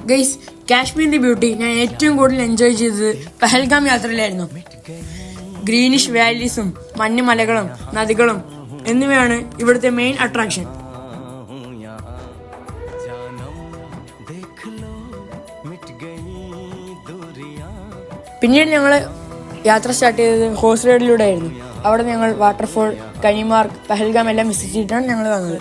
Guys, കാശ്മീരിന്റെ beauty ഞാൻ ഏറ്റവും കൂടുതൽ എൻജോയ് ചെയ്തത് പഹൽഗാം യാത്രയിലായിരുന്നു. ഗ്രീനിഷ് വാലീസും മഞ്ഞുമലകളും നദികളും എന്നിവയാണ് ഇവിടുത്തെ മെയിൻ അട്രാക്ഷൻ. പിന്നീട് ഞങ്ങൾ യാത്ര സ്റ്റാർട്ട് ചെയ്തത് ഹോഴ്സ് റൈഡിലൂടെ ആയിരുന്നു. അവിടെ ഞങ്ങൾ വാട്ടർഫോൾ, കനിമാർഗ്, പഹൽഗാം എല്ലാം വിസിറ്റ് ചെയ്തിട്ടാണ് ഞങ്ങൾ വന്നത്.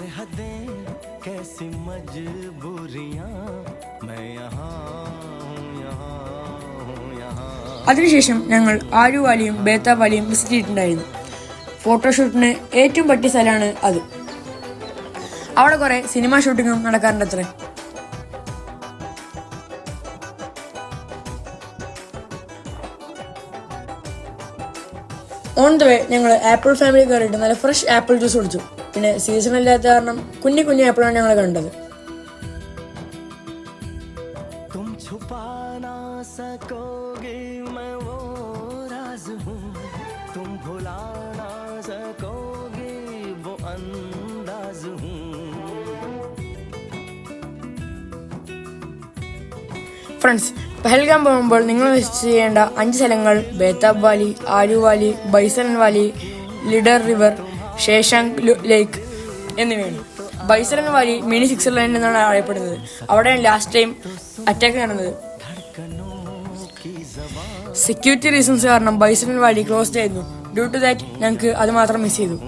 അതിനുശേഷം ഞങ്ങൾ ആരു വാലിയും ബേതാബ് വാലിയും വിസിറ്റ് ചെയ്തിട്ടുണ്ടായിരുന്നു. ഫോട്ടോഷൂട്ടിന് ഏറ്റവും പറ്റിയ സ്ഥലമാണ് അത്. അവിടെ കുറെ സിനിമ ഷൂട്ടിങ്ങും നടക്കാറുണ്ട് അത്രേ. ഓൺ ദ വേ ഞങ്ങൾ ആപ്പിൾ ഫാമിലി കയറിയിട്ട് നല്ല ഫ്രഷ് ആപ്പിൾ ജ്യൂസ് കുടിച്ചു. പിന്നെ സീസൺ ഇല്ലാത്ത കാരണം കുഞ്ഞു കുഞ്ഞു ആപ്പിളാണ് ഞങ്ങൾ കണ്ടത്. ഫ്രണ്ട്സ്, പഹൽഗാം പോകുമ്പോൾ നിങ്ങൾ വിസിറ്റ് ചെയ്യേണ്ട 5 സ്ഥലങ്ങൾ Betaab valley, Aru valley, bison valley, Lidder river, Sheshnag lake എന്നിവയാണ്. ബൈസൺ വാലി മിനി സ്വിറ്റ്സർലൻഡ് എന്നാണ് അറിയപ്പെടുന്നത്. അവിടെയാണ് ലാസ്റ്റ് ടൈം അറ്റാക്ക് നടന്നത്. സെക്യൂരിറ്റി റീസൺസ് കാരണം ബൈസൺ വാലി ക്ലോസ്ഡ് ആയിരുന്നു. ഡ്യൂ ടു ദാറ്റ് ഞങ്ങൾക്ക് അത് മാത്രം മിസ് ചെയ്തു.